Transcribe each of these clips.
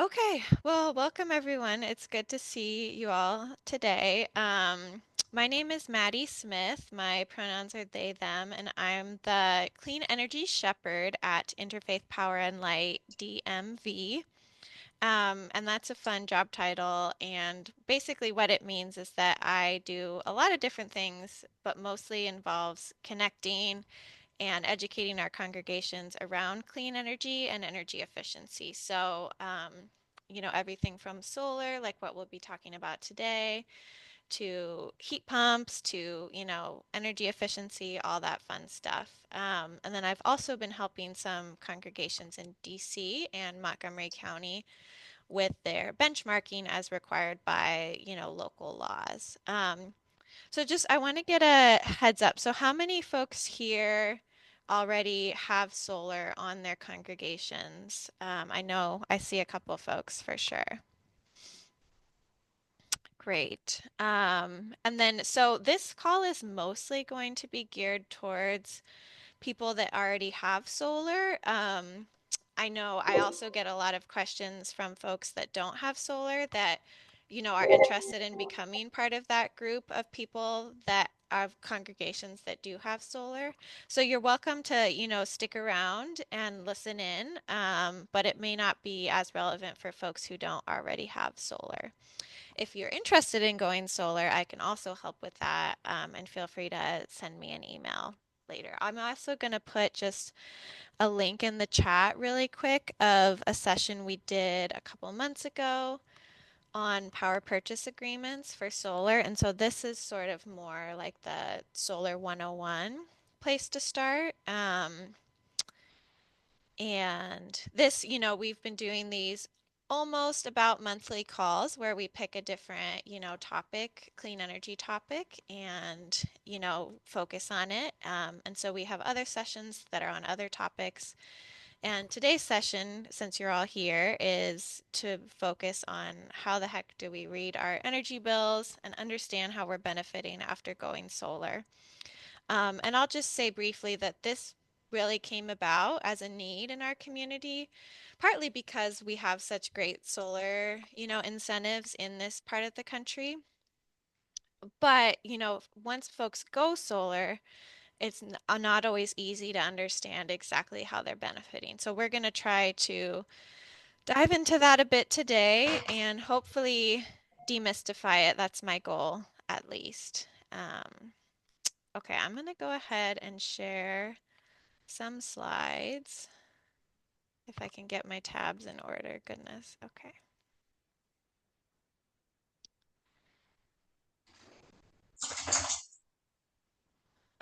Okay, well, welcome everyone. It's good to see you all today. My name is Maddie Smith. My pronouns are they, them, and I'm the Clean Energy Shepherd at Interfaith Power and Light DMV. And that's a fun job title. And basically, what it means is that I do a lot of different things, but mostly involves connecting and educating our congregations around clean energy and energy efficiency. Everything from solar, like what we'll be talking about today, to heat pumps, to, energy efficiency, all that fun stuff. And then I've also been helping some congregations in DC and Montgomery County with their benchmarking as required by, local laws. I want to get a heads up. So how many folks here already have solar on their congregations? I know I see a couple folks for sure. Great. So this call is mostly going to be geared towards people that already have solar. I know I also get a lot of questions from folks that don't have solar that, are interested in becoming part of that group of people that of congregations that do have solar. So you're welcome to, stick around and listen in, but it may not be as relevant for folks who don't already have solar. If you're interested in going solar, I can also help with that, and feel free to send me an email later. I'm also going to put just a link in the chat really quick of a session we did a couple months ago on power purchase agreements for solar. And so this is sort of more like the Solar 101 place to start. And this, we've been doing these almost about monthly calls where we pick a different, topic, clean energy topic, and, focus on it. And so we have other sessions that are on other topics. And today's session, since you're all here, is to focus on how the heck do we read our energy bills and understand how we're benefiting after going solar. And I'll just say briefly that this really came about as a need in our community, partly because we have such great solar, incentives in this part of the country. But, once folks go solar, it's not always easy to understand exactly how they're benefiting. So we're going to try to dive into that a bit today and hopefully demystify it. That's my goal, at least. Okay, I'm going to go ahead and share some slides. If I can get my tabs in order, goodness. Okay.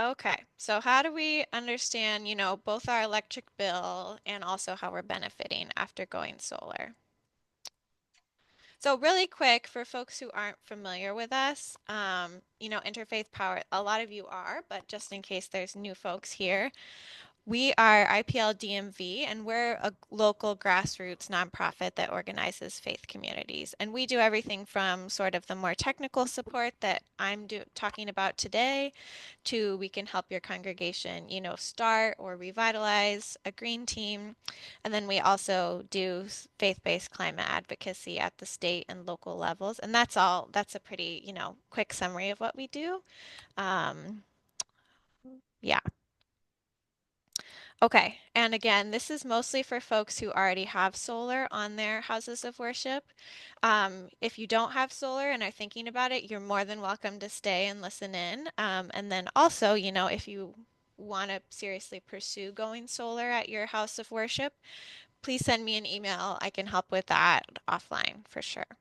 Okay, so how do we understand, both our electric bill and also how we're benefiting after going solar? So really quick, for folks who aren't familiar with us, Interfaith Power, a lot of you are, but just in case there's new folks here, we are IPL-DMV, and we're a local grassroots nonprofit that organizes faith communities. And we do everything from sort of the more technical support that I'm talking about today to we can help your congregation, start or revitalize a green team. And then we also do faith-based climate advocacy at the state and local levels. And that's a pretty, quick summary of what we do. Um, yeah. Okay, and again, this is mostly for folks who already have solar on their houses of worship. If you don't have solar and are thinking about it, you're more than welcome to stay and listen in. And then also, if you want to seriously pursue going solar at your house of worship, please send me an email. I can help with that offline for sure.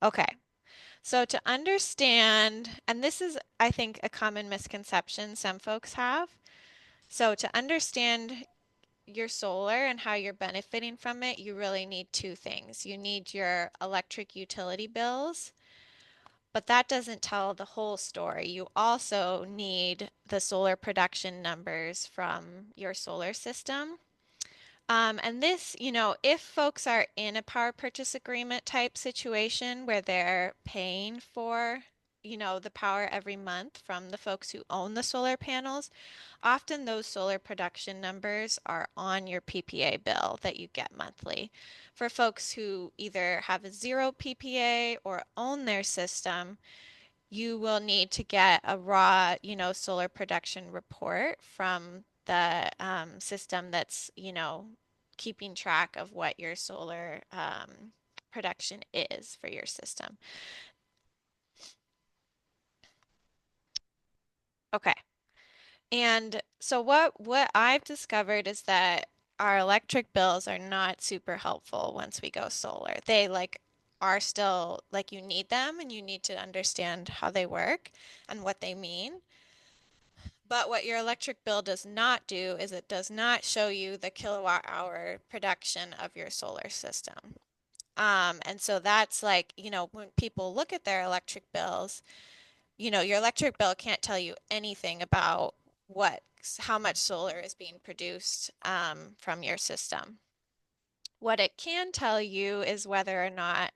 Okay, so to understand, and this is, I think, a common misconception some folks have. So to understand your solar and how you're benefiting from it, you really need two things. You need your electric utility bills, but that doesn't tell the whole story. You also need the solar production numbers from your solar system. And this, if folks are in a power purchase agreement type situation where they're paying for the power every month from the folks who own the solar panels, often those solar production numbers are on your PPA bill that you get monthly. For folks who either have a zero PPA or own their system, you will need to get a raw, solar production report from the system that's, keeping track of what your solar production is for your system. Okay. And so what I've discovered is that our electric bills are not super helpful once we go solar. They like are still like you need them and you need to understand how they work and what they mean. But what your electric bill does not do is it does not show you the kilowatt hour production of your solar system. And so that's like, when people look at their electric bills, your electric bill can't tell you anything about how much solar is being produced from your system. What it can tell you is whether or not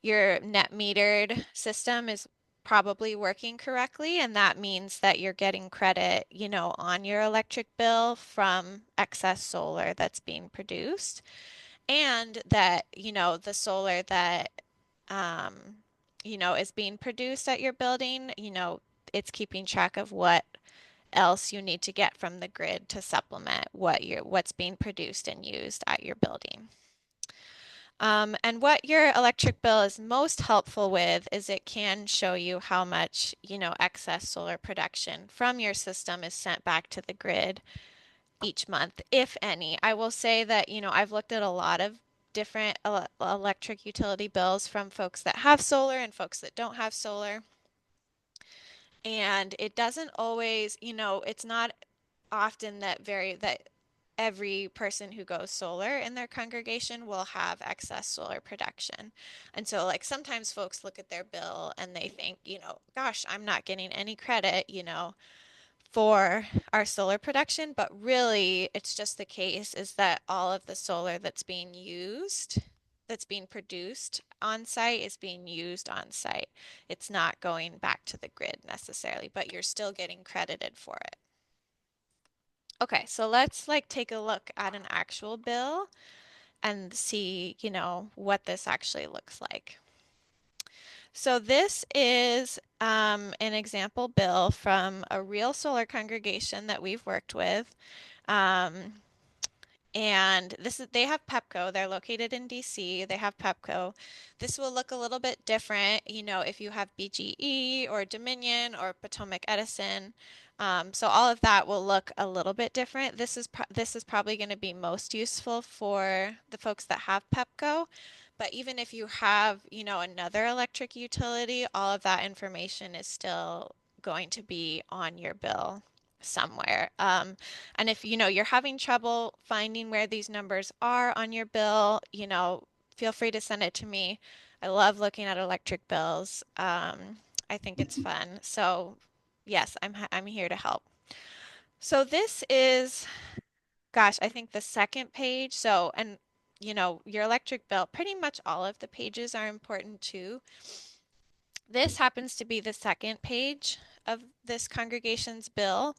your net metered system is probably working correctly, and that means that you're getting credit, on your electric bill from excess solar that's being produced, and that, the solar that um, is being produced at your building, it's keeping track of what else you need to get from the grid to supplement what's being produced and used at your building. And what your electric bill is most helpful with is it can show you how much, excess solar production from your system is sent back to the grid each month, if any. I will say that, I've looked at a lot of different electric utility bills from folks that have solar and folks that don't have solar. And it doesn't always, it's not often that every person who goes solar in their congregation will have excess solar production. And so like sometimes folks look at their bill and they think, gosh, I'm not getting any credit, for our solar production, but really it's just the case is that all of the solar that's being produced on site is being used on site. It's not going back to the grid necessarily, but you're still getting credited for it. Okay, so let's like take a look at an actual bill and see, what this actually looks like. So this is an example bill from a real solar congregation that we've worked with. Um, and they have Pepco. They're located in DC. They have Pepco. This will look a little bit different, if you have BGE or Dominion or Potomac Edison. So all of that will look a little bit different. This is probably going to be most useful for the folks that have Pepco. But even if you have, another electric utility, all of that information is still going to be on your bill somewhere. And if you're having trouble finding where these numbers are on your bill, feel free to send it to me. I love looking at electric bills. I think it's fun. So yes, I'm here to help. So this is, gosh, I think the second page. So, and your electric bill, pretty much all of the pages are important too. This happens to be the second page of this congregation's bill.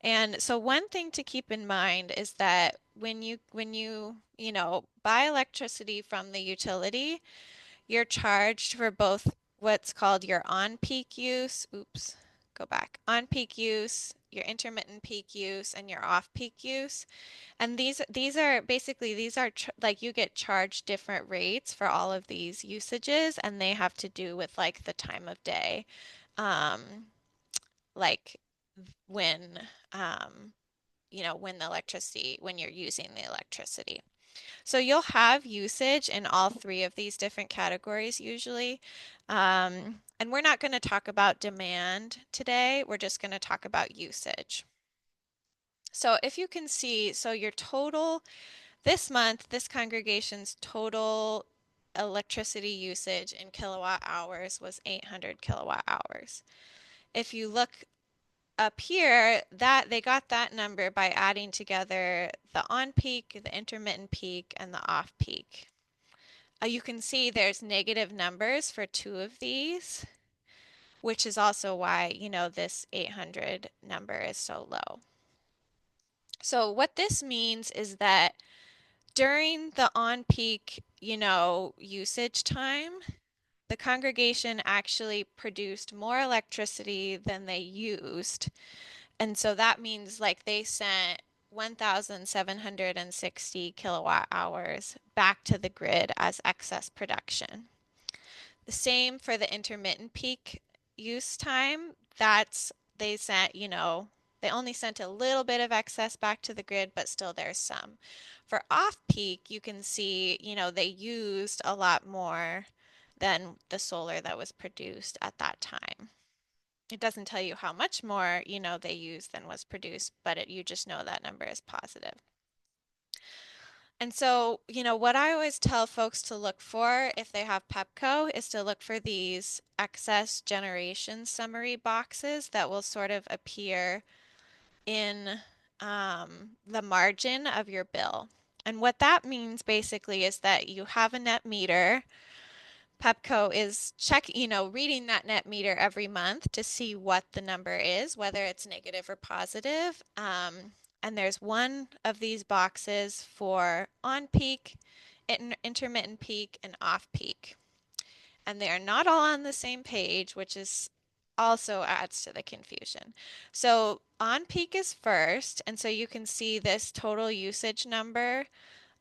And so one thing to keep in mind is that when you buy electricity from the utility, you're charged for both what's called your on-peak use, oops, go back, on-peak use, your intermittent peak use, and your off-peak use. And these are basically like you get charged different rates for all of these usages, and they have to do with like the time of day. Like when when you're using the electricity. So you'll have usage in all three of these different categories usually. And we're not going to talk about demand today. We're just going to talk about usage. So if you can see, so your total this month, this congregation's total electricity usage in kilowatt hours was 800 kilowatt hours. If you look up here, that they got that number by adding together the on-peak, the intermittent peak, and the off-peak. You can see there's negative numbers for two of these. which is also why, this 800 number is so low. So what this means is that during the on-peak, usage time, the congregation actually produced more electricity than they used. And so that means like they sent 1,760 kilowatt hours back to the grid as excess production. The same for the intermittent peak use time. They sent, they only sent a little bit of excess back to the grid, but still there's some. For off peak, you can see, they used a lot more than the solar that was produced at that time. It doesn't tell you how much more, they used than was produced, but you just know that number is positive. And so, what I always tell folks to look for if they have Pepco is to look for these excess generation summary boxes that will sort of appear in the margin of your bill. And what that means basically is that you have a net meter. Pepco is reading that net meter every month to see what the number is, whether it's negative or positive. And there's one of these boxes for on peak, intermittent peak, and off peak. And they are not all on the same page, which is also adds to the confusion. So on peak is first, and so you can see this total usage number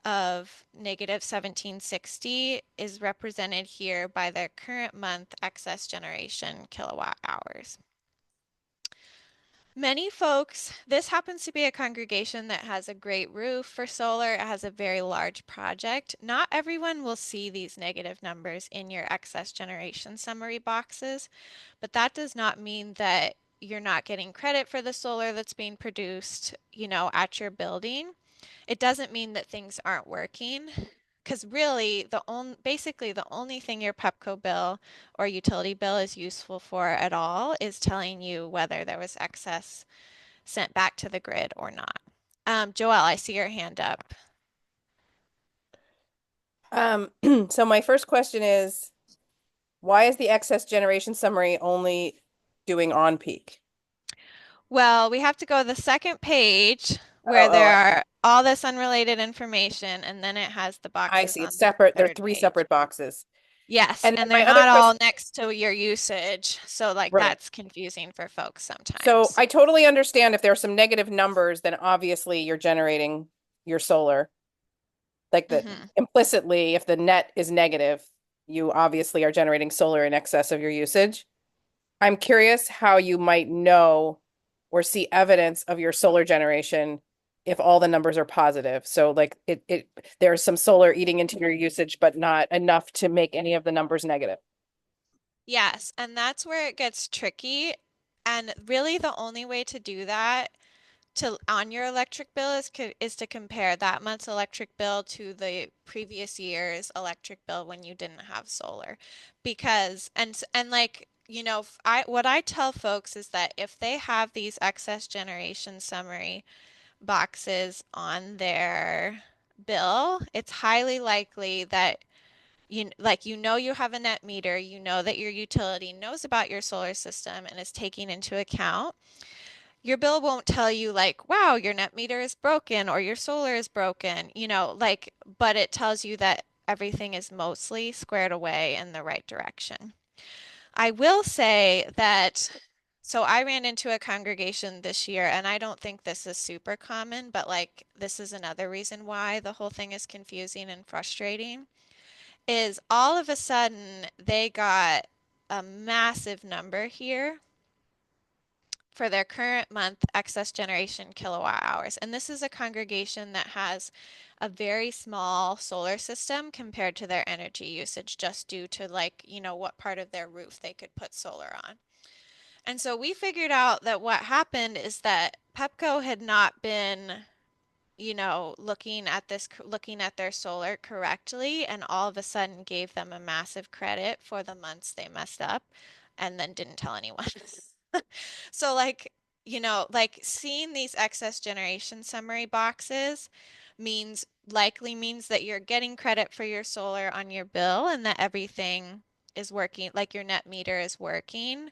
of negative 1760 is represented here by the current month excess generation kilowatt hours. Many folks, this happens to be a congregation that has a great roof for solar. It has a very large project. Not everyone will see these negative numbers in your excess generation summary boxes, but that does not mean that you're not getting credit for the solar that's being produced, at your building. It doesn't mean that things aren't working, because really basically the only thing your Pepco bill or utility bill is useful for at all is telling you whether there was excess sent back to the grid or not. Joelle, I see your hand up. Um, so my first question is, why is the excess generation summary only doing on peak? Well, we have to go to the second page where Oh, there are all this unrelated information, and then it has the I boxes see. It's on the separate. There are third three page. separate boxes. Yes, And then and they're my other not all question, next to your usage, so like right. that's confusing for folks So sometimes. I totally understand if there are some negative numbers, then obviously you're generating your solar. Like the Hmm. implicitly, if the net is negative, you obviously are generating solar in excess of your usage. I'm curious how you might know or see evidence of your solar generation if all the numbers are positive. So like there's some solar eating into your usage, but not enough to make any of the numbers negative. Yes, and that's where it gets tricky. And really the only way to do that to on your electric bill is to compare that month's electric bill to the previous year's electric bill when you didn't have solar. Because and like, I what I tell folks is that if they have these excess generation summary boxes on their bill, it's highly likely that you have a net meter, you know that your utility knows about your solar system and is taking into account. Your bill won't tell you like, wow, your net meter is broken or your solar is broken, but it tells you that everything is mostly squared away in the right direction. I will say that so I ran into a congregation this year, and I don't think this is super common, but like this is another reason why the whole thing is confusing and frustrating, is all of a sudden they got a massive number here for their current month excess generation kilowatt hours. And this is a congregation that has a very small solar system compared to their energy usage, just due to what part of their roof they could put solar on. And so we figured out that what happened is that Pepco had not been looking at their solar correctly, and all of a sudden gave them a massive credit for the months they messed up and then didn't tell anyone. So like seeing these excess generation summary boxes likely means that you're getting credit for your solar on your bill and that everything is working, like your net meter is working,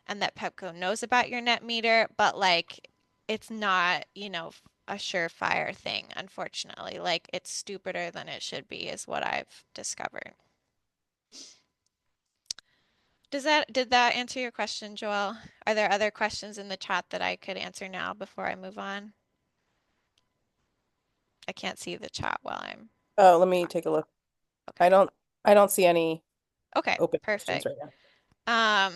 and that Pepco knows about your net meter, but like it's not, a surefire thing, unfortunately. Like it's stupider than it should be, is what I've discovered. Did that answer your question, Joel? Are there other questions in the chat that I could answer now before I move on? I can't see the chat while I'm Oh, let me take a talking. look. I Okay. don't I don't see any Okay, open questions perfect. right now.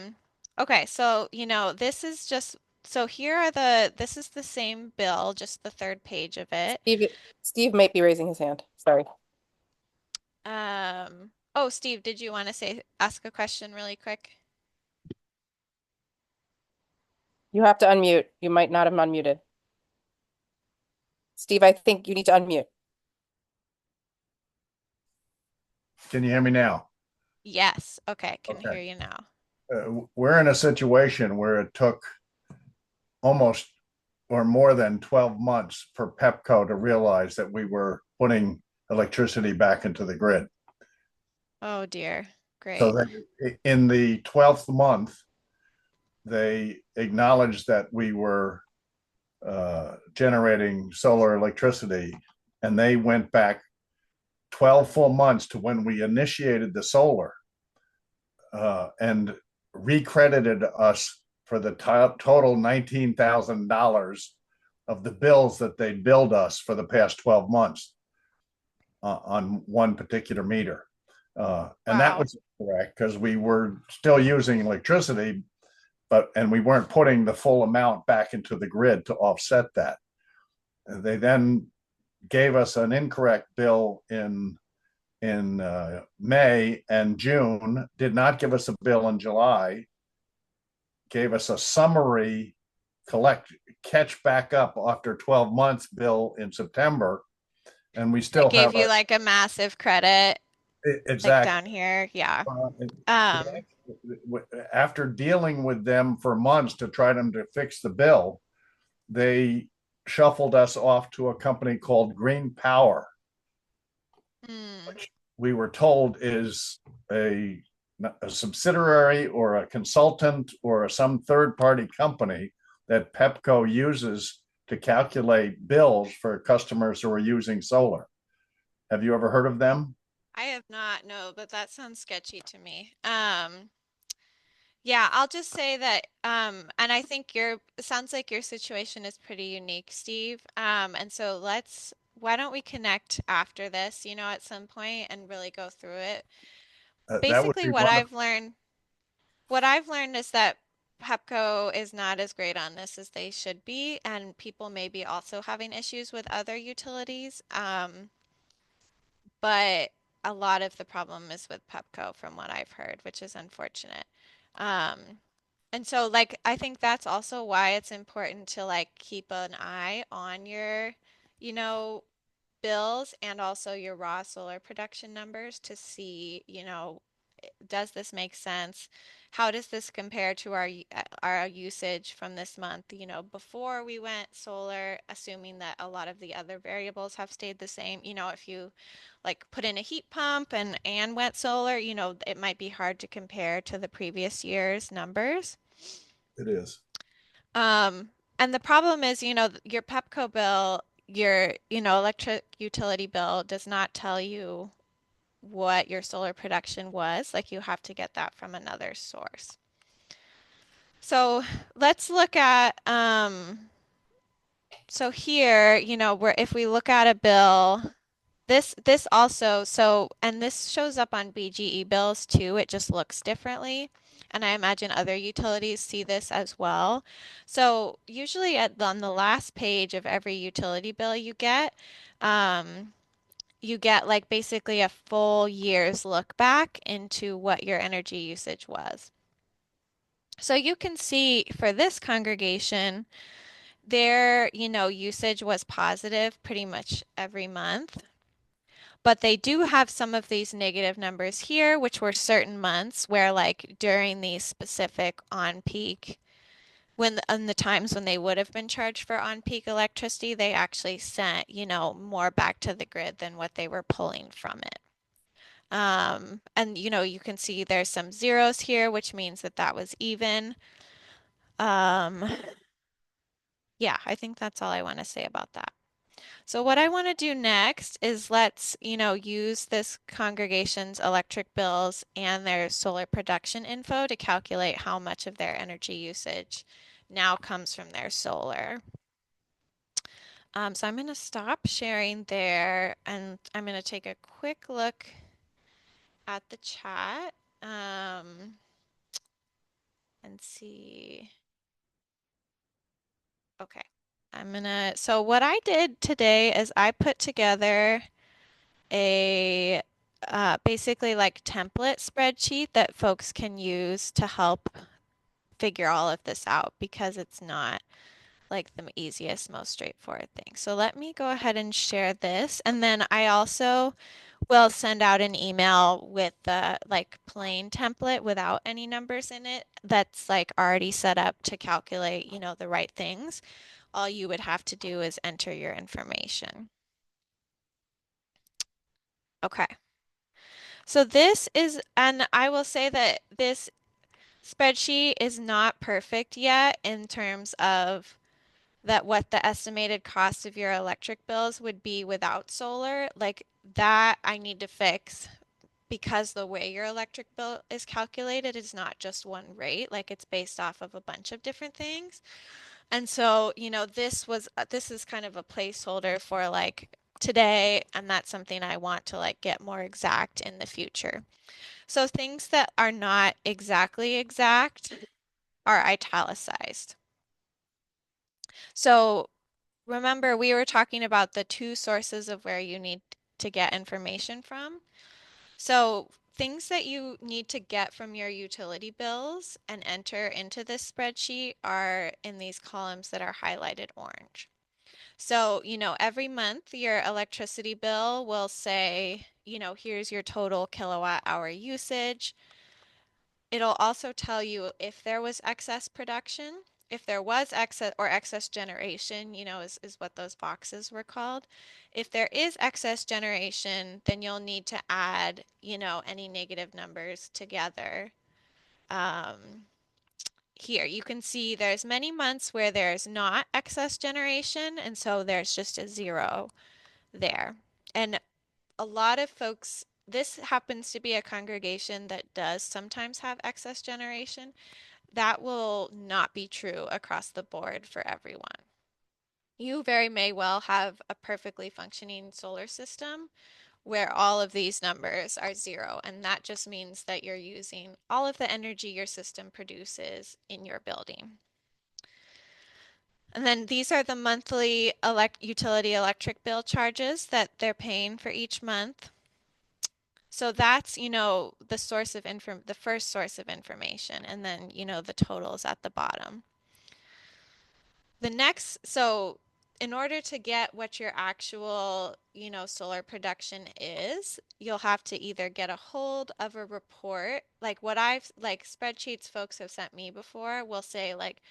Okay, so, this is just so here are this is the same bill, just the third page of it. Steve Steve might be raising his hand. Sorry. Oh, Steve, did you want to ask a question really quick? You have to unmute. You might not have unmuted. Steve, I think you need to unmute. Can you hear me now? Yes. Okay, can Okay. hear you now. We're in a situation where it took almost or more than 12 months for Pepco to realize that we were putting electricity back into the grid. Oh dear. So Great. in the 12th month, they acknowledged that we were generating solar electricity, and they went back 12 full months to when we initiated the solar, and recredited us for the total $19,000 of the bills that they billed us for the past 12 months on one particular meter. And that Wow. was correct because we were still using electricity, and we weren't putting the full amount back into the grid to offset that. They then gave us an incorrect bill in May and June, did not give us a bill in July, gave us a summary collect catch back up after 12 months bill in September, and we It still gave have you a like a massive credit, like exact. down here. Yeah. Uh, Um, After dealing with them for months to try them to fix the bill, they shuffled us off to a company called Green Power, hmm. which we were told is a, a subsidiary or a consultant or some third party company that Pepco uses to calculate bills for customers who are using solar. Have you ever heard of them? I have not, no, but that sounds sketchy to me. Yeah, I'll just say that, and I think it sounds like your situation is pretty unique, Steve. And so why don't we connect after this, at some point and really go through it? That would Basically, be wonderful. what I've learned is that Pepco is not as great on this as they should be, and people may be also having issues with other utilities. But a lot of the problem is with Pepco from what I've heard, which is unfortunate. Um, and so like I think that's also why it's important to like keep an eye on your, you know, bills and also your raw solar production numbers to see, does this make sense? How does this compare to our usage from this month, before we went solar, assuming that a lot of the other variables have stayed the same. If you like put in a heat pump and went solar, it might be hard to compare to the previous year's numbers. It is. Um, and the problem is, your Pepco bill, your, electric utility bill does not tell you what your solar production was. Like you have to get that from another source. So let's look at, so here, where if we look at a bill, this also, and this shows up on BGE bills too. It just looks differently. And I imagine other utilities see this as well. So usually on the last page of every utility bill you get like basically a full year's look back into what your energy usage was. So you can see for this congregation, their, usage was positive pretty much every month. But they do have some of these negative numbers here, which were certain months where, like, during these specific on peak, when in the times when they would have been charged for on peak electricity, they actually sent, more back to the grid than what they were pulling from it. And you can see there's some zeros here, which means that that was even. Um, yeah, I think that's all I want to say about that. So what I want to do next is let's, use this congregation's electric bills and their solar production info to calculate how much of their energy usage now comes from their solar. So I'm going to stop sharing there and I'm going to take a quick look at the chat and see. Okay. So what I did today is I put together a basically like template spreadsheet that folks can use to help figure all of this out because it's not like the easiest, most straightforward thing. So let me go ahead and share this. And then I also will send out an email with the like plain template without any numbers in it that's like already set up to calculate, the right things. All you would have to do is enter your information. Okay. So this is, and I will say that this spreadsheet is not perfect yet in terms of that what the estimated cost of your electric bills would be without solar. Like that I need to fix because the way your electric bill is calculated is not just one rate, like it's based off of a bunch of different things. And so, this is kind of a placeholder for like today, and that's something I want to like get more exact in the future. So things that are not exactly exact are italicized. So remember, we were talking about the two sources of where you need to get information from. So things that you need to get from your utility bills and enter into this spreadsheet are in these columns that are highlighted orange. So, every month your electricity bill will say, here's your total kilowatt hour usage. It'll also tell you if there was excess production, if there was excess generation, is what those boxes were called. If there is excess generation, then you'll need to add, any negative numbers together. Um, Here you can see there's many months where there's not excess generation, and so there's just a zero there. And a lot of folks, this happens to be a congregation that does sometimes have excess generation. That will not be true across the board for everyone. You very may well have a perfectly functioning solar system where all of these numbers are zero, and that just means that you're using all of the energy your system produces in your building. And then these are the monthly utility electric bill charges that they're paying for each month. So that's, the first source of information, and then, the totals at the bottom. So in order to get what your actual, solar production is, you'll have to either get a hold of a report, like spreadsheets folks have sent me before will say like,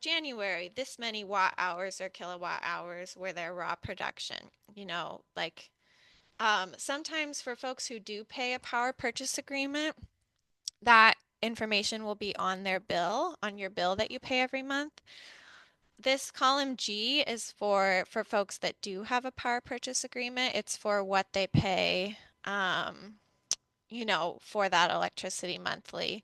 January, this many watt hours or kilowatt hours were their raw production, sometimes for folks who do pay a power purchase agreement, that information will be on their bill, on your bill that you pay every month. This column G is for folks that do have a power purchase agreement. It's for what they pay, for that electricity monthly.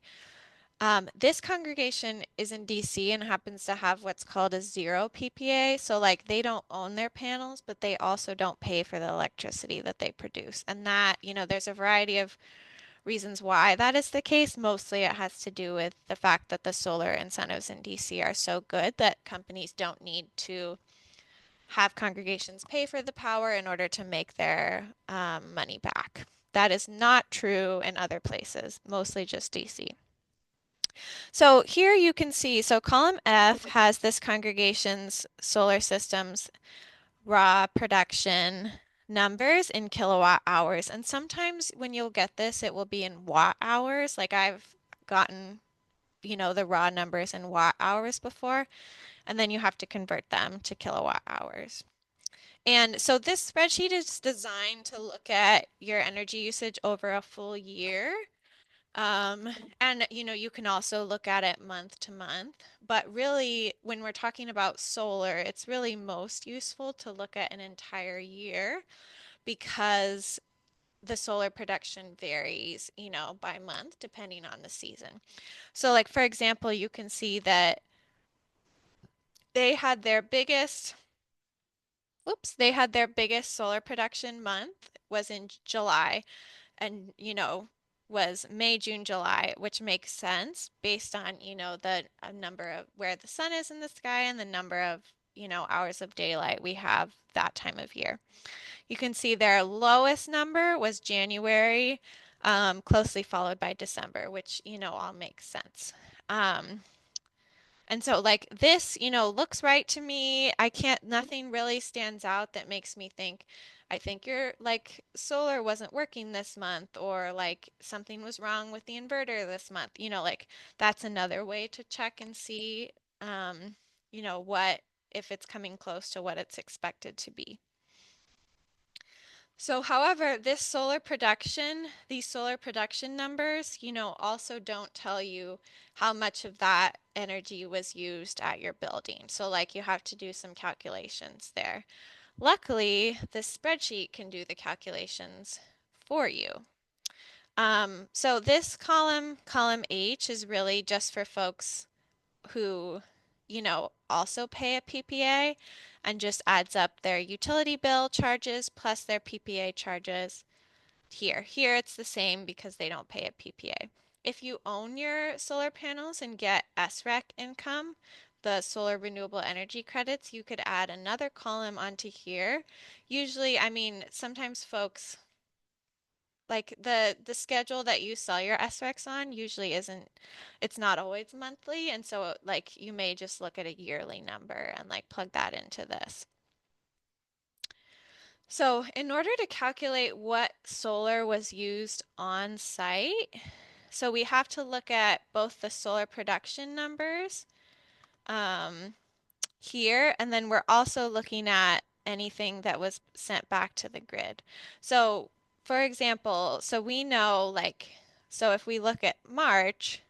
This congregation is in DC and happens to have what's called a zero PPA. So like they don't own their panels, but they also don't pay for the electricity that they produce. And that, there's a variety of reasons why that is the case. Mostly it has to do with the fact that the solar incentives in DC are so good that companies don't need to have congregations pay for the power in order to make their money back. That is not true in other places, mostly just DC. So here you can see, so column F has this congregation's solar systems raw production numbers in kilowatt hours. And sometimes when you'll get this, it will be in watt hours. Like I've gotten, the raw numbers in watt hours before, and then you have to convert them to kilowatt hours. And so this spreadsheet is designed to look at your energy usage over a full year. Um, and you can also look at it month to month, but really when we're talking about solar, it's really most useful to look at an entire year because the solar production varies, by month depending on the season. So like for example, you can see that they had their biggest, they had their biggest solar production month was in July and was May, June, July, which makes sense based on the number of where the sun is in the sky and the number of hours of daylight we have that time of year. You can see their lowest number was January, closely followed by December, which all makes sense. um, and so like this, looks right to me. I can't, nothing really stands out that makes me think, I think your like solar wasn't working this month or like something was wrong with the inverter this month. Like that's another way to check and see, what, if it's coming close to what it's expected to be. So, however, these solar production numbers, also don't tell you how much of that energy was used at your building. So, like, you have to do some calculations there. Luckily, this spreadsheet can do the calculations for you. So this column H, is really just for folks who, also pay a PPA and just adds up their utility bill charges plus their PPA charges here. Here it's the same because they don't pay a PPA. If you own your solar panels and get SREC income, the solar renewable energy credits, you could add another column onto here. Usually, I mean, sometimes folks like the schedule that you sell your SRECs on usually isn't, it's not always monthly, and so like you may just look at a yearly number and like plug that into this. So in order to calculate what solar was used on site, so we have to look at both the solar production numbers um, here, and then we're also looking at anything that was sent back to the grid. So for example, so we know like, so if we look at March,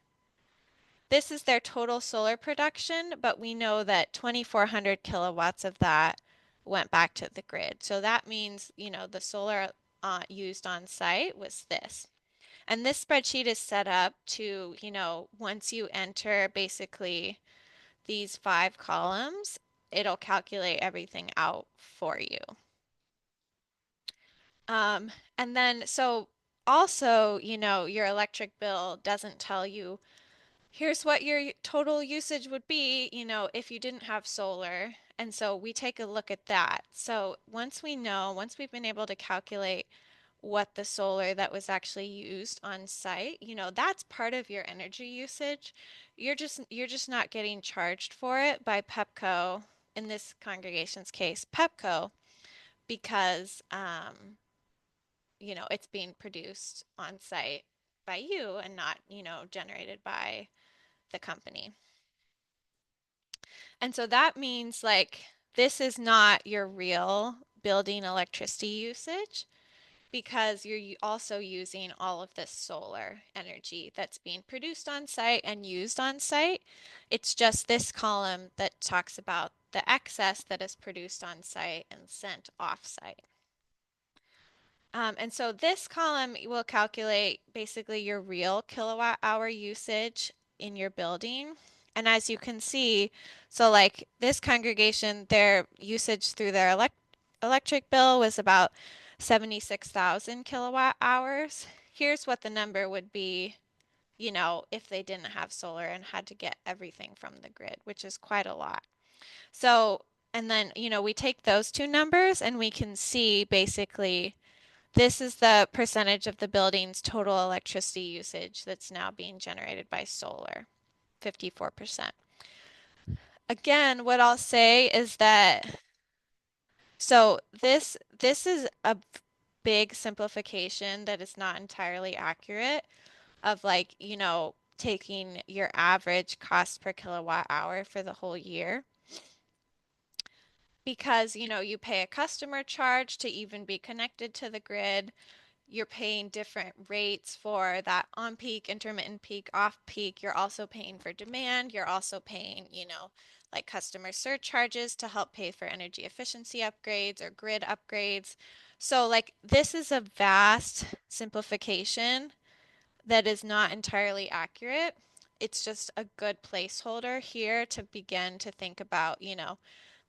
this is their total solar production, but we know that 2,400 kilowatts of that went back to the grid. So that means, the solar used on site was this. And this spreadsheet is set up to, once you enter basically these 5 columns, it'll calculate everything out for you. And then, so also, your electric bill doesn't tell you here's what your total usage would be, if you didn't have solar. And so we take a look at that. So once we've been able to calculate what the solar that was actually used on site, that's part of your energy usage. You're just not getting charged for it by Pepco, in this congregation's case, Pepco, because it's being produced on site by you and not, generated by the company. And so that means like this is not your real building electricity usage because you're also using all of this solar energy that's being produced on site and used on site. It's just this column that talks about the excess that is produced on site and sent off site. And so this column will calculate basically your real kilowatt hour usage in your building. And as you can see, so like this congregation, their usage through their electric bill was about 76,000 kilowatt hours. Here's what the number would be, if they didn't have solar and had to get everything from the grid, which is quite a lot. So, and then, we take those two numbers and we can see basically this is the percentage of the building's total electricity usage that's now being generated by solar, 54%. Again, what I'll say is that, so this is a big simplification that is not entirely accurate of like, taking your average cost per kilowatt hour for the whole year. because, you pay a customer charge to even be connected to the grid. You're paying different rates for that on peak, intermittent peak, off peak. You're also paying for demand. You're also paying, like customer surcharges to help pay for energy efficiency upgrades or grid upgrades. So, like, this is a vast simplification that is not entirely accurate. It's just a good placeholder here to begin to think about,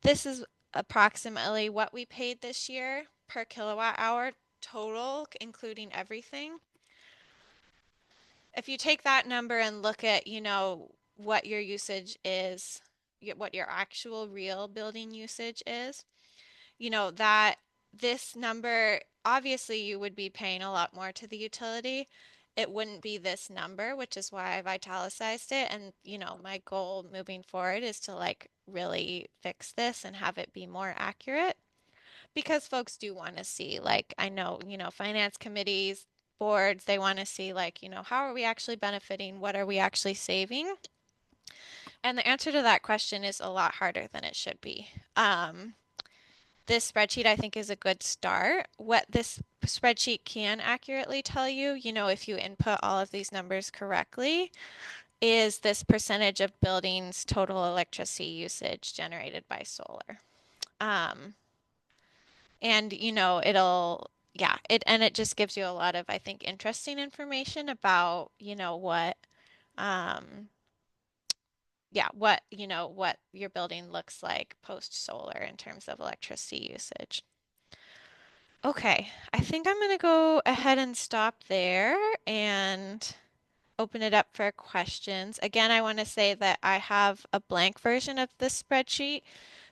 this is approximately what we paid this year per kilowatt hour total, including everything. If you take that number and look at, what your usage is, what your actual real building usage is, that this number, obviously you would be paying a lot more to the utility. It wouldn't be this number, which is why I've italicized it. And, my goal moving forward is to like really fix this and have it be more accurate because folks do want to see, like, I know, finance committees, boards, they want to see, like, how are we actually benefiting? What are we actually saving? And the answer to that question is a lot harder than it should be. This spreadsheet, I think, is a good start. What this spreadsheet can accurately tell you, if you input all of these numbers correctly, is this percentage of buildings' total electricity usage generated by solar. Um, and yeah, it just gives you a lot of, I think, interesting information about, um, yeah, what your building looks like post solar in terms of electricity usage. Okay, I think I'm going to go ahead and stop there and open it up for questions. Again, I want to say that I have a blank version of this spreadsheet.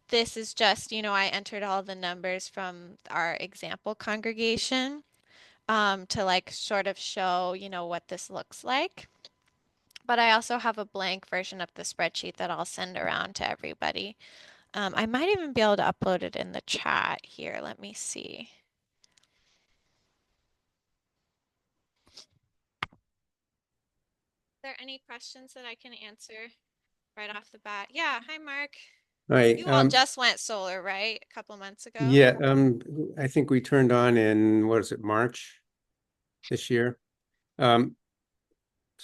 This is just, I entered all the numbers from our example congregation to like sort of show, what this looks like. But I also have a blank version of the spreadsheet that I'll send around to everybody. I might even be able to upload it in the chat here. Let me see. Are there any questions that I can answer right off the bat? Yeah, hi Mark. Right. You all just went solar, right? A couple months ago? Yeah, I think we turned on in, what is it, March this year? Um,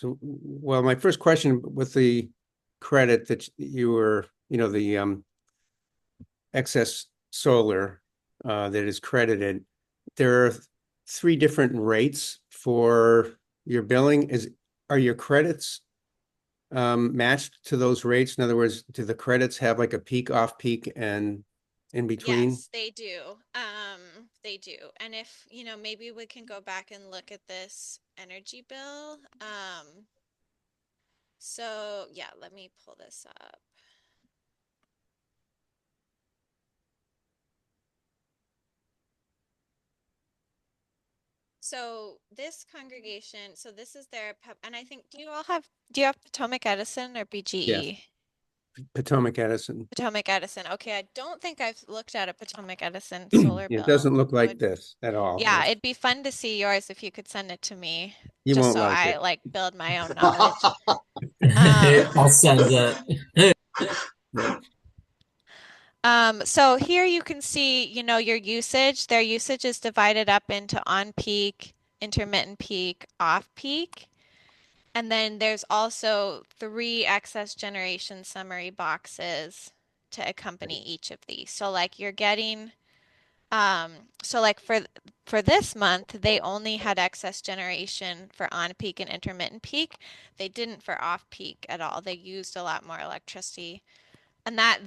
well, my first question with the credit that you were, the excess solar that is credited, there are three different rates for your billing. Are your credits matched to those rates? In other words, do the credits have like a peak, off peak, and in between? Yes, they do. They do. And if, maybe we can go back and look at this energy bill. So yeah, let me pull this up. So this congregation, so this is their and I think, do you have Potomac Edison or Yeah, BGE? Potomac Edison. Potomac Edison. Okay, I don't think I've looked at a Potomac Edison solar It bill. doesn't look I like would, this at all. yeah, it'd be fun to see yours if you could send it to me, You just won't so like I it. like build my own knowledge. Um, I'll send it. so here you can see, your usage. Their usage is divided up into on peak, intermittent peak, off peak. And then there's also three excess generation summary boxes to accompany each of these. So like you're getting, so like for this month, they only had excess generation for on peak and intermittent peak. They didn't for off peak at all. They used a lot more electricity. And that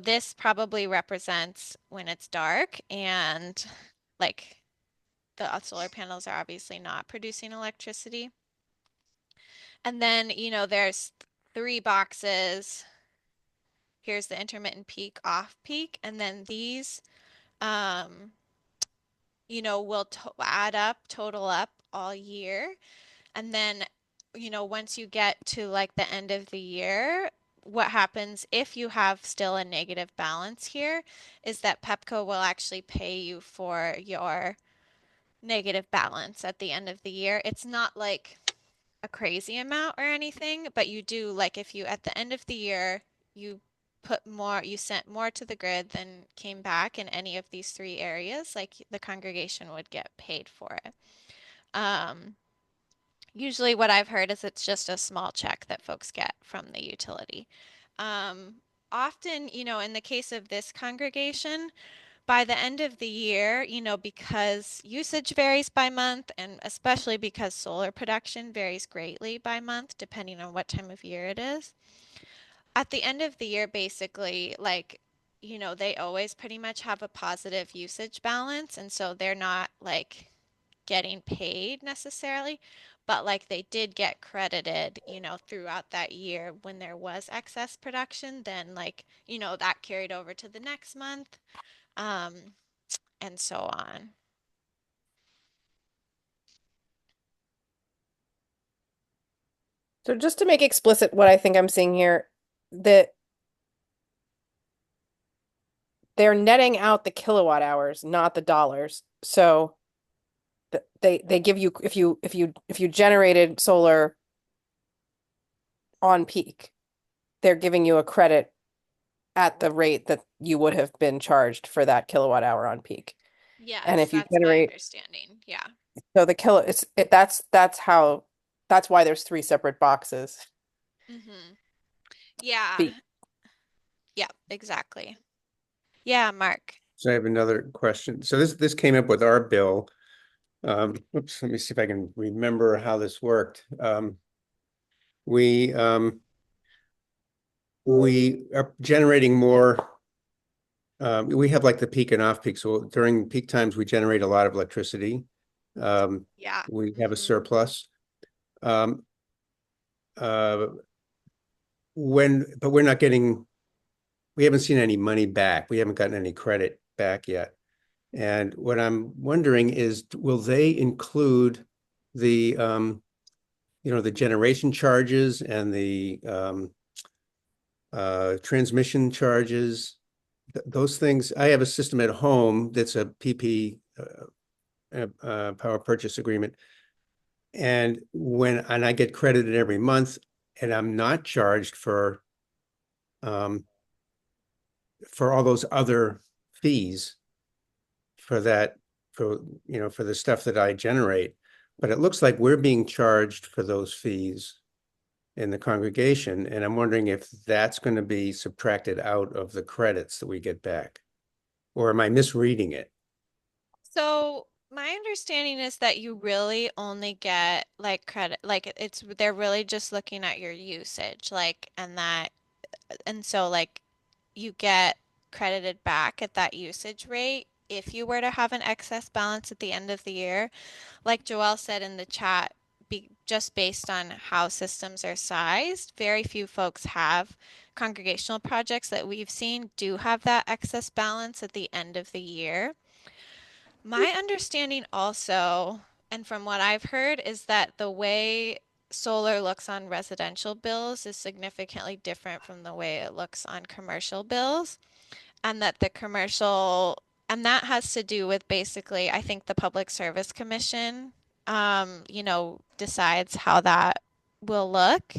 this probably represents when it's dark and like the solar panels are obviously not producing electricity. And then, there's three boxes. Here's the intermittent peak, off peak, and then these, um, will add up, total up all year. And then, once you get to like the end of the year, what happens if you have still a negative balance here is that Pepco will actually pay you for your negative balance at the end of the year. It's not like a crazy amount or anything, but you do like if you at the end of the year you you sent more to the grid than came back in any of these three areas, like the congregation would get paid for it. Um, Usually what I've heard is it's just a small check that folks get from the utility. Um, Often, in the case of this congregation, by the end of the year, because usage varies by month, and especially because solar production varies greatly by month, depending on what time of year it is, at the end of the year, basically, like, they always pretty much have a positive usage balance. And so they're not like getting paid necessarily, but like they did get credited, throughout that year when there was excess production, then like, that carried over to the next month, um, and so on. So just to make explicit what I think I'm seeing here, that they're netting out the kilowatt hours, not the dollars. So they give you if you generated solar on peak, they're giving you a credit at the rate that you would have been charged for that kilowatt hour on peak. And Yes, if you that's my generate, understanding. Yeah. so the kilo, that's why there's three separate boxes. Mm-hmm. Yeah. Be Yeah, exactly. Yeah, Mark. So I have another question. So this came up with our bill. Oops, let me see if I can remember how this worked. We we are generating more. We have like the peak and off peak. So during peak times, we generate a lot of electricity. Um, Yeah. we have a Mm-hmm. surplus. Um, uh, but we're not getting, we haven't seen any money back. We haven't gotten any credit back yet. And what I'm wondering is, will they include the, the generation charges and the transmission charges? Those things, I have a system at home that's a PP, power purchase agreement. And I get credited every month, and I'm not charged um, for all those other fees for that, for the stuff that I generate. But it looks like we're being charged for those fees in the congregation, and I'm wondering if that's going to be subtracted out of the credits that we get back, or am I misreading it? So my understanding is that you really only get like credit, like they're really just looking at your usage, like, and so like you get credited back at that usage rate if you were to have an excess balance at the end of the year. Like Joelle said in the chat, just based on how systems are sized, very few folks have congregational projects that we've seen do have that excess balance at the end of the year. My understanding also, and from what I've heard, is that the way solar looks on residential bills is significantly different from the way it looks on commercial bills, and that and that has to do with basically, I think the Public Service Commission, decides how that will look.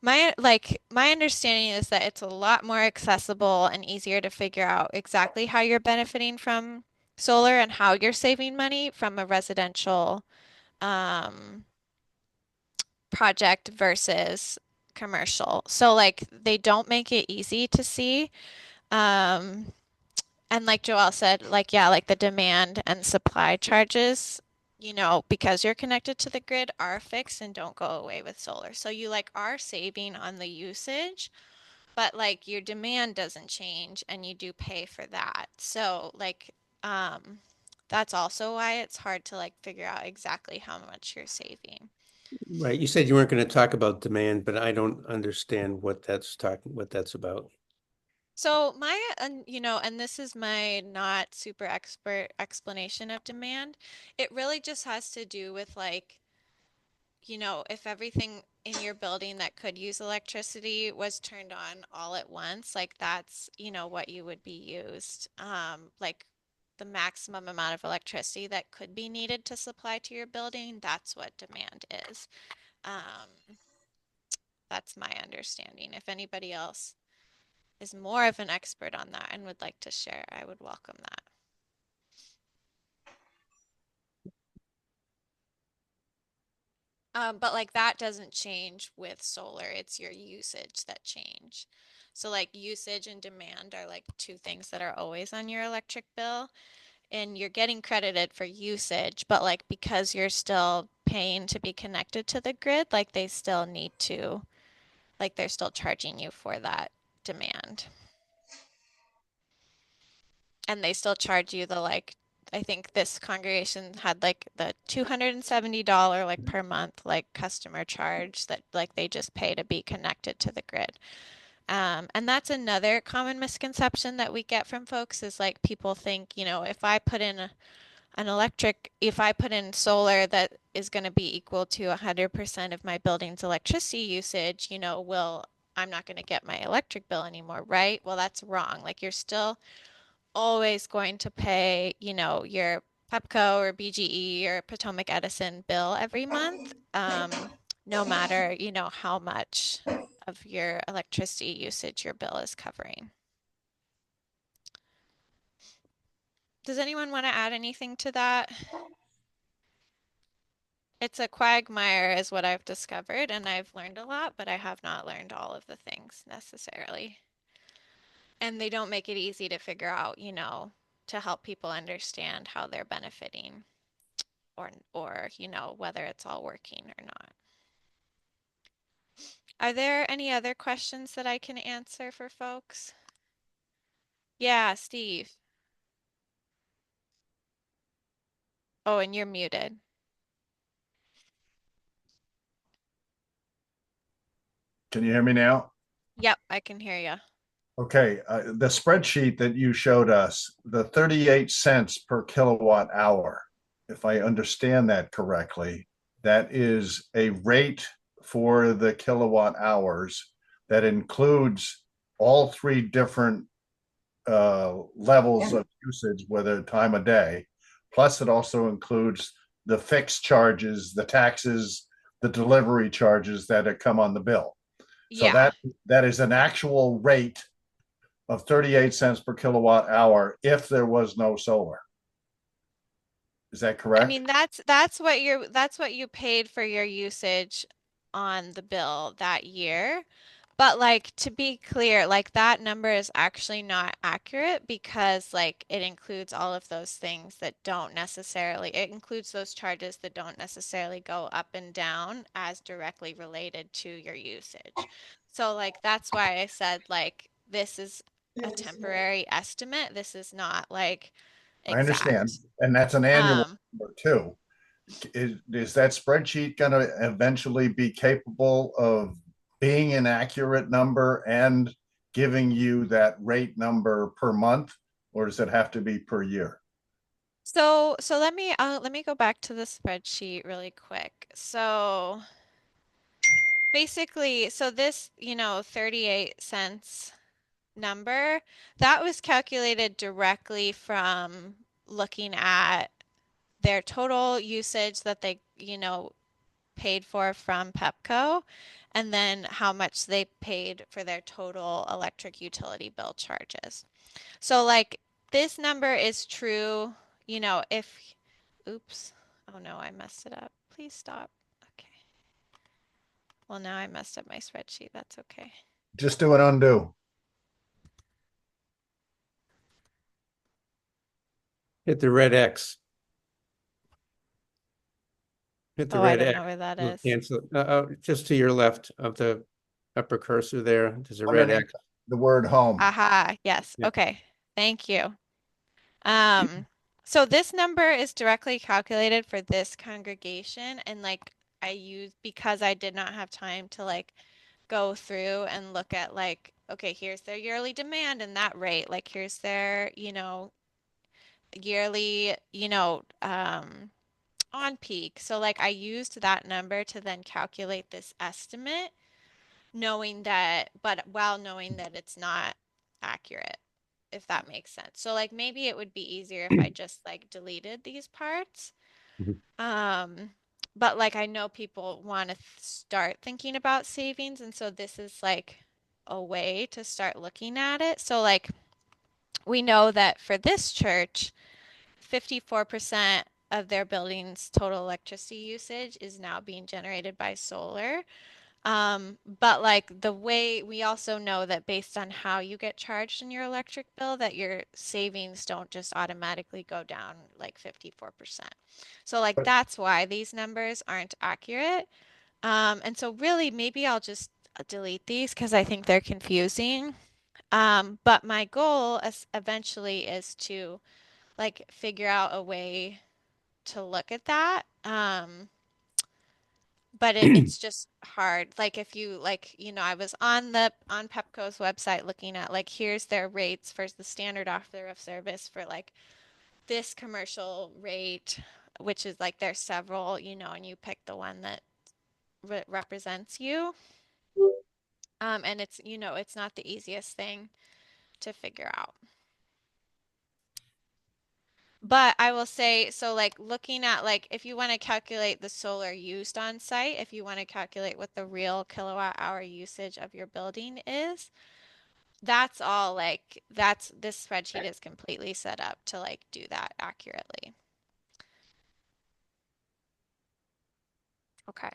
My understanding is that it's a lot more accessible and easier to figure out exactly how you're benefiting from solar and how you're saving money from a residential um, project versus commercial. So like they don't make it easy to see. Um, and like Joelle said, like yeah, like the demand and supply charges, because you're connected to the grid are fixed and don't go away with solar. So you like are saving on the usage, but like your demand doesn't change and you do pay for that. So like um that's also why it's hard to like figure out exactly how much you're saving. Right. You said you weren't going to talk about demand, but I don't understand what that's about. So and this is my not super expert explanation of demand. It really just has to do with like, if everything in your building that could use electricity was turned on all at once, like that's, what you would be used. Like the maximum amount of electricity that could be needed to supply to your building, that's what demand is. Um, that's my understanding. If anybody else is more of an expert on that and would like to share, I would welcome that. But like that doesn't change with solar. It's your usage that change. So like usage and demand are like two things that are always on your electric bill, and you're getting credited for usage, but like because you're still paying to be connected to the grid, like they still need to, like they're still charging you for that demand. And they still charge you the like I think this congregation had like the $270 like per month like customer charge that like they just pay to be connected to the grid. And that's another common misconception that we get from folks is like people think, if I put in if I put in solar that is going to be equal to 100% of my building's electricity usage, I'm not going to get my electric bill anymore, right? Well, that's wrong. Like you're still always going to pay, your Pepco or BGE or Potomac Edison bill every month, no matter, how much of your electricity usage your bill is covering. Does anyone want to add anything to that? It's a quagmire, is what I've discovered, and I've learned a lot, but I have not learned all of the things necessarily. And they don't make it easy to figure out, to help people understand how they're benefiting or whether it's all working or not. Are there any other questions that I can answer for folks? Yeah, Steve. Oh, and you're muted. Can you hear me now? Yep, I can hear you. Okay, the spreadsheet that you showed us, the 38 cents per kilowatt hour, if I understand that correctly, that is a rate for the kilowatt hours that includes all three different levels of usage, whether time of day. Plus, it also includes the fixed charges, the taxes, the delivery charges that come on the bill. So Yeah. that is an actual rate of 38 cents per kilowatt hour if there was no solar. Is that I correct? mean, that's what you paid for your usage on the bill that year. But like to be clear, like that number is actually not accurate because like it includes all of those things that don't necessarily, it includes those charges that don't necessarily go up and down as directly related to your usage. So like that's why I said like this is a temporary estimate. This is not like I understand. exact. And that's an annual Um, number too. Is that spreadsheet going to eventually be capable of being an accurate number and giving you that rate number per month, or does it have to be per year? so let me go back to the spreadsheet really quick. So basically, so this, 38 cents number, that was calculated directly from looking at their total usage that they, paid for from Pepco, and then how much they paid for their total electric utility bill charges. So like this number is true, if, oops, oh no, I messed it up. Please stop. Okay. Well, now I messed up my spreadsheet. That's okay. Just do an undo. Hit the red X. Hit the Oh, I red don't X. know where that It'll is. cancel. Just to your left of the upper cursor there, there's a red Underneath X. the word home. Aha, yes. Yeah. Okay. Thank you. Um, so this number is directly calculated for this congregation, and like I used because I did not have time to like go through and look at like, okay, here's their yearly demand and that rate. Like here's their, yearly, on peak. So like I used that number to then calculate this estimate, knowing that, but while knowing that it's not accurate, if that makes sense. So like maybe it would be easier if I just like deleted these parts. Mhm. Um, but like I know people want to start thinking about savings, and so this is like a way to start looking at it. So like we know that for this church, 54% of their building's total electricity usage is now being generated by solar. But like the way we also know that based on how you get charged in your electric bill, that your savings don't just automatically go down like 54%. So like But that's why these numbers aren't accurate. And so really maybe I'll just delete these because I think they're confusing. But my goal is eventually is to like figure out a way to look at that. But it's just hard. Like if you like, I was on Pepco's website looking at like here's their rates for the standard offer of service for like this commercial rate, which is like there's several, and you pick the one that represents you. And it's not the easiest thing to figure out. But I will say, so like looking at like if you want to calculate the solar used on site, if you want to calculate what the real kilowatt hour usage of your building is, that's all like this spreadsheet is completely set up to like do that accurately. Okay.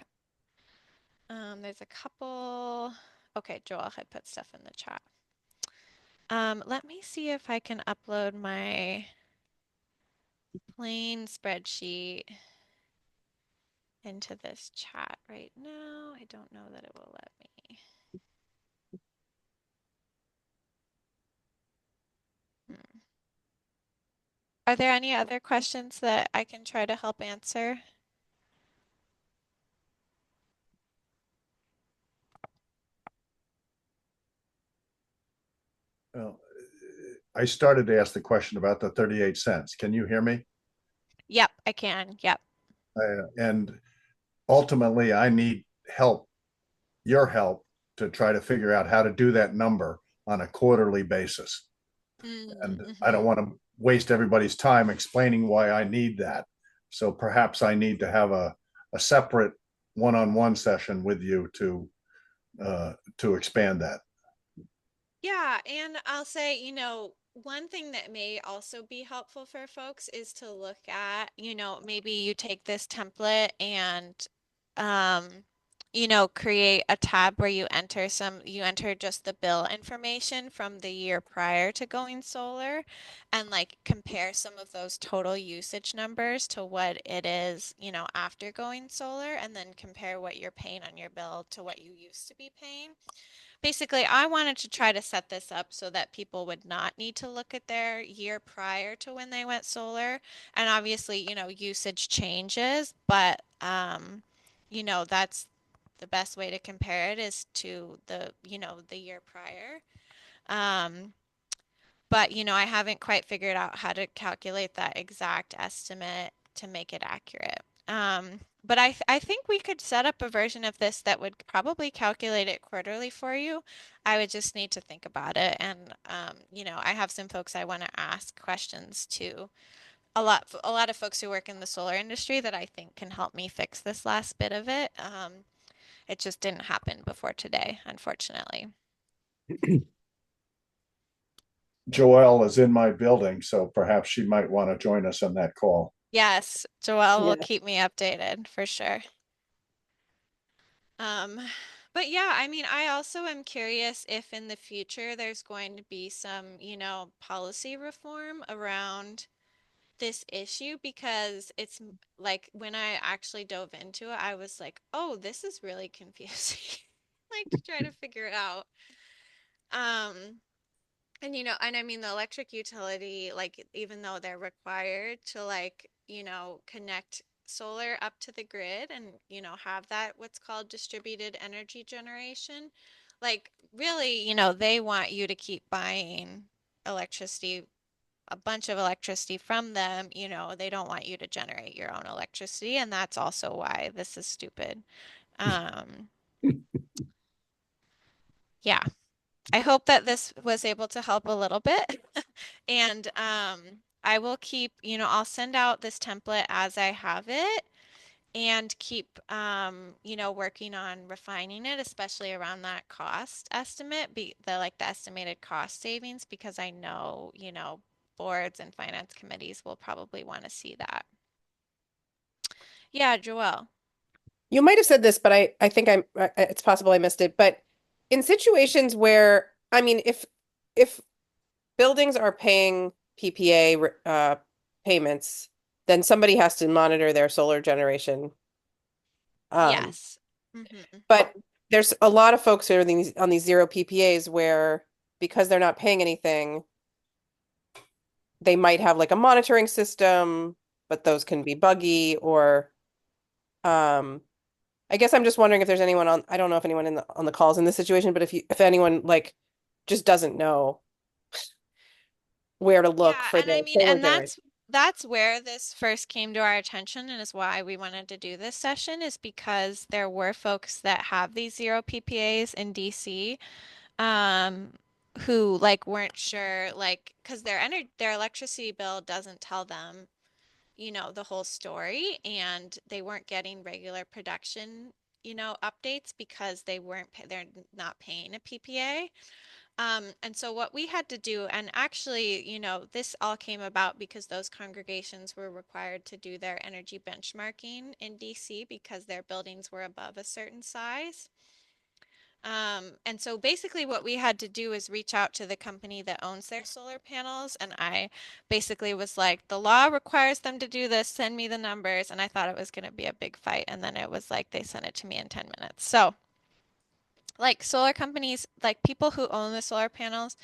There's a couple. Okay, Joel had put stuff in the chat. Let me see if I can upload my plain spreadsheet into this chat right now. I don't know that it will let me. Hmm. Are there any other questions that I can try to help answer? well, I started to ask the question about the 38 cents. Can you hear me? Yep, I can. Yep. And ultimately, I need help, your help, to try to figure out how to do that number on a quarterly basis. And I don't Mm-hmm. want to waste everybody's time explaining why I need that. So perhaps I need to have a separate one-on-one session with you to expand that. Yeah, and I'll say, one thing that may also be helpful for folks is to look at, maybe you take this template and, um, create a tab where you enter just the bill information from the year prior to going solar and like compare some of those total usage numbers to what it is, after going solar and then compare what you're paying on your bill to what you used to be paying. Basically, I wanted to try to set this up so that people would not need to look at their year prior to when they went solar. And obviously, usage changes, but that's the best way to compare it is to the year prior. Um, but I haven't quite figured out how to calculate that exact estimate to make it accurate. But I think we could set up a version of this that would probably calculate it quarterly for you. I would just need to think about it. And I have some folks I want to ask questions to. A lot of folks who work in the solar industry that I think can help me fix this last bit of it. It just didn't happen before today, unfortunately. Joelle is in my building, so perhaps she might want to join us on that call. Yes, Joelle will Yeah. keep me updated for sure. Um, but yeah, I mean, I also am curious if in the future there's going to be some, policy reform around this issue because like when I actually dove into it, I was like, oh, this is really confusing. Like to try to figure it out. Um, and and I mean the electric utility, like even though they're required to like, connect solar up to the grid and, have that what's called distributed energy generation, like really, they want you to keep buying electricity, a bunch of electricity from them, they don't want you to generate your own electricity, and that's also why this is stupid. Um, yeah. I hope that this was able to help a little bit. And I will keep, I'll send out this template as I have it. and keep, working on refining it, especially around that cost estimate, the estimated cost savings, because I know, boards and finance committees will probably want to see that. Yeah, Joelle. You might have said this, but I think it's possible I missed it. But in situations where, I mean, if buildings are paying PPA payments, then somebody has to monitor their solar generation. Um, Yes. Hmm. but there's a lot of folks who are on these zero PPAs where because they're not paying anything, they might have like a monitoring system, but those can be buggy or um I guess I'm just wondering if there's anyone on, I don't know if anyone on the calls in this situation, but if anyone like just doesn't know where to look Yeah, for and I the mean, solar and generation. that's where this first came to our attention and is why we wanted to do this session is because there were folks that have these zero PPAs in DC, um, who like weren't sure, like, because their electricity bill doesn't tell them, the whole story, and they weren't getting regular production, updates because they're not paying a PPA. And so what we had to do, and actually, this all came about because those congregations were required to do their energy benchmarking in DC because their buildings were above a certain size. And so basically what we had to do is reach out to the company that owns their solar panels. And I basically was like, the law requires them to do this, send me the numbers. And I thought it was going to be a big fight. And then it was like they sent it to me in 10 minutes. So, like solar companies, like people who own the solar panels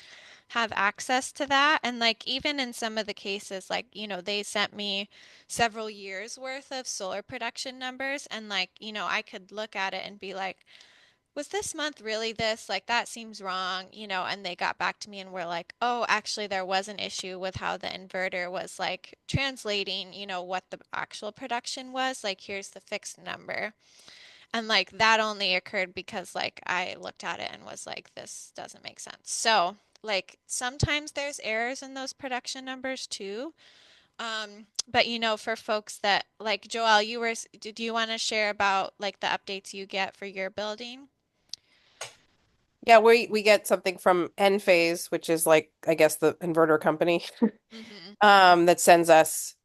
have access to that. And like even in some of the cases, like, they sent me several years worth of solar production numbers. And like, I could look at it and be like, was this month really this? Like, that seems wrong, and they got back to me and were like, oh, actually, there was an issue with how the inverter was like translating, what the actual production was. Like, here's the fixed number. And like that only occurred because like I looked at it and was like, this doesn't make sense. So, like, sometimes there's errors in those production numbers too. But for folks that like Joelle, did you want to share about like the updates you get for your building? Yeah, we get something from Enphase, which is like I guess the inverter company, Mm-hmm. that sends us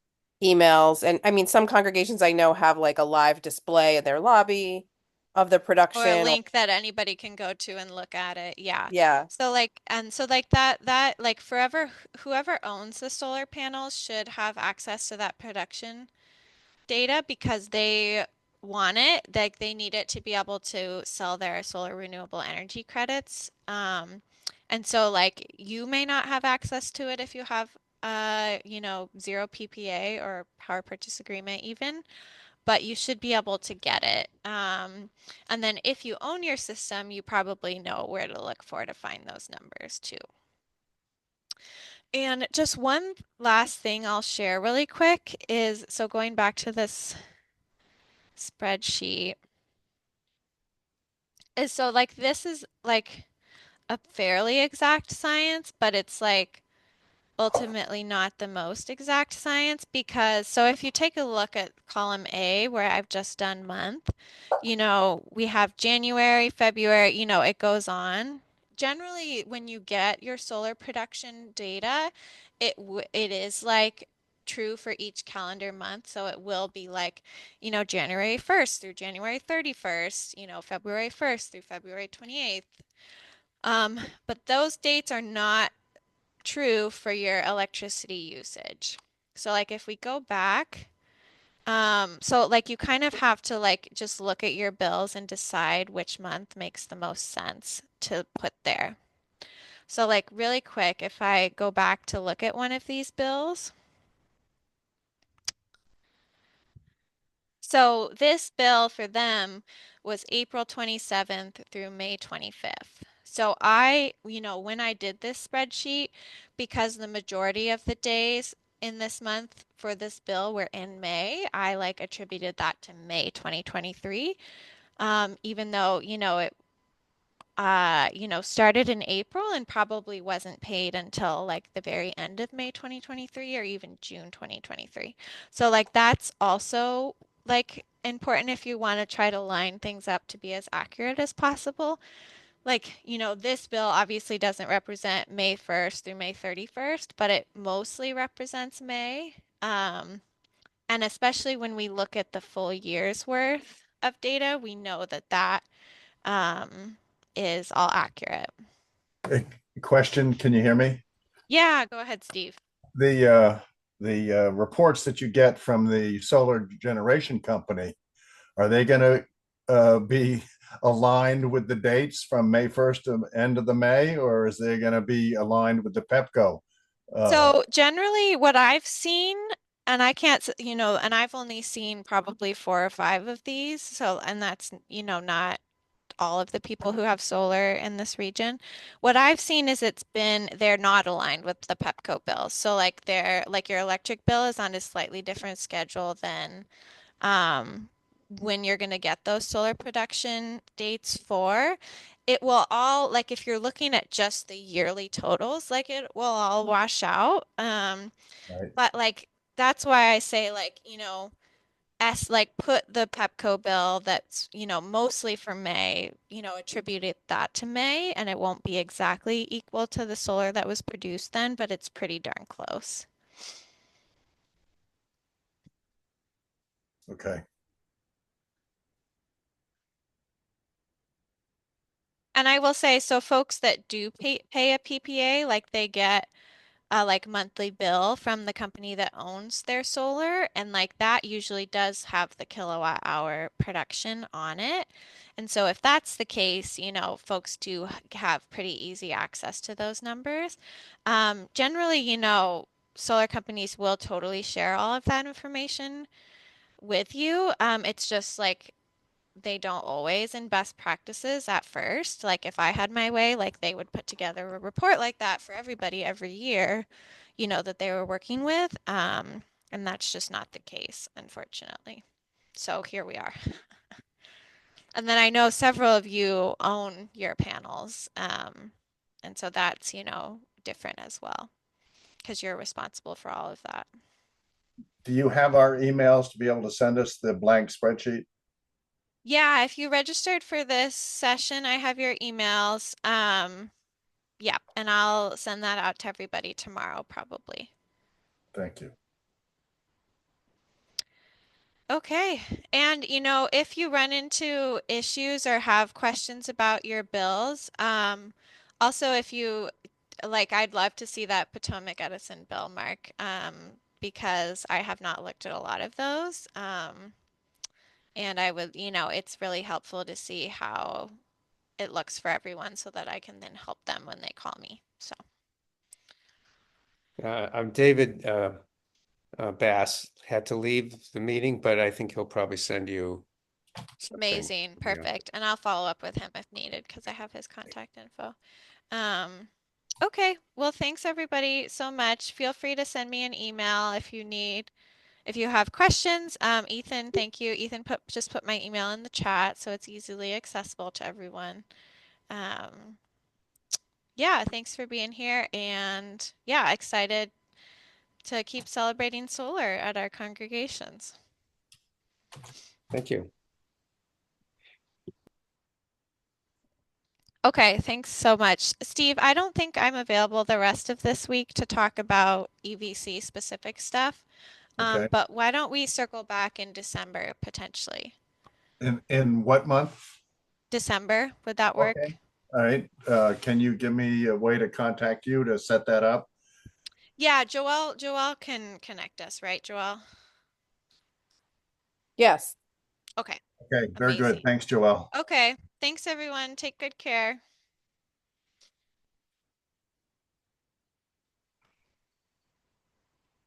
emails. And I mean, some congregations I know have like a live display in their lobby of the Or a production. Or link that anybody can go to and look at it. Yeah. yeah, So like and so like that like forever whoever owns the solar panels should have access to that production data because they want it, like they need it to be able to sell their solar renewable energy credits. And so like you may not have access to it if you have zero PPA or power purchase agreement even, but you should be able to get it. And then if you own your system, you probably know where to look for to find those numbers too. And just one last thing I'll share really quick is so going back to this spreadsheet is so like this is like a fairly exact science, but it's like ultimately not the most exact science because so if you take a look at column A where I've just done month, we have January, February, it goes on. Generally, when you get your solar production data, it is like true for each calendar month. So it will be like, January 1st through January 31st, February 1st through February 28th. But those dates are not true for your electricity usage. So like if we go back, so like you kind of have to like just look at your bills and decide which month makes the most sense to put there. So like really quick, if I go back to look at one of these bills, so this bill for them was April 27th through May 25th. So when I did this spreadsheet, because the majority of the days in this month for this bill were in May, I like attributed that to May 2023. Even though, it started in April and probably wasn't paid until like the very end of May 2023 or even June 2023. So like that's also like important if you want to try to line things up to be as accurate as possible. Like, this bill obviously doesn't represent May 1st through May 31st, but it mostly represents May. And especially when we look at the full year's worth of data, we know that um, is all accurate. Question, can you hear me? Yeah, go ahead, Steve. The reports that you get from the solar generation company, are they going to be aligned with the dates from May 1st to end of the May, or is they going to be aligned with the Pepco? So generally what I've seen, and I can't, and I've only seen probably 4 or 5 of these. So, and that's, not all of the people who have solar in this region. What I've seen is they're not aligned with the Pepco bills. So like your electric bill is on a slightly different schedule than um, when you're going to get those solar production dates for. It will all, like if you're looking at just the yearly totals, like it will all wash out. Right. But like that's why I say like put the Pepco bill that's, mostly for May, attribute that to May, and it won't be exactly equal to the solar that was produced then, but it's pretty darn close. Okay. And I will say, so folks that do pay a PPA, like they get a like monthly bill from the company that owns their solar, and like that usually does have the kilowatt hour production on it. And so if that's the case, folks do have pretty easy access to those numbers. Generally, solar companies will totally share all of that information with you. It's just like they don't always in best practices at first. Like if I had my way, like they would put together a report like that for everybody every year, that they were working with. And that's just not the case, unfortunately. So here we are. And then I know several of you own your panels. And so that's, different as well because you're responsible for all of that. Do you have our emails to be able to send us the blank spreadsheet? Yeah, if you registered for this session, I have your emails. Yeah, and I'll send that out to everybody tomorrow, probably. Thank you. Okay. And, if you run into issues or have questions about your bills, also if you like, I'd love to see that Potomac Edison bill, Mark, because I have not looked at a lot of those. And I would, it's really helpful to see how it looks for everyone so that I can then help them when they call me. So. I'm David Bass had to leave the meeting, but I think he'll probably send you something. Amazing. Yeah. Perfect. And I'll follow up with him if needed because I have his contact info. Okay. Well, thanks everybody so much. Feel free to send me an email if you have questions. Ethan, thank you. Ethan just put my email in the chat so it's easily accessible to everyone. Um, yeah, thanks for being here and yeah, excited to keep celebrating solar at our congregations. Thank you. Okay, thanks so much. Steve, I don't think I'm available the rest of this week to talk about EVC specific stuff. Okay. But why don't we circle back in December potentially? In what month? December, would that Okay. work? All right. Can you give me a way to contact you to set that up? Yeah, Joelle can connect us, right, Joelle? Yes. Okay, Okay, very good. amazing. Thanks, Joelle. Okay, thanks everyone. Take good care.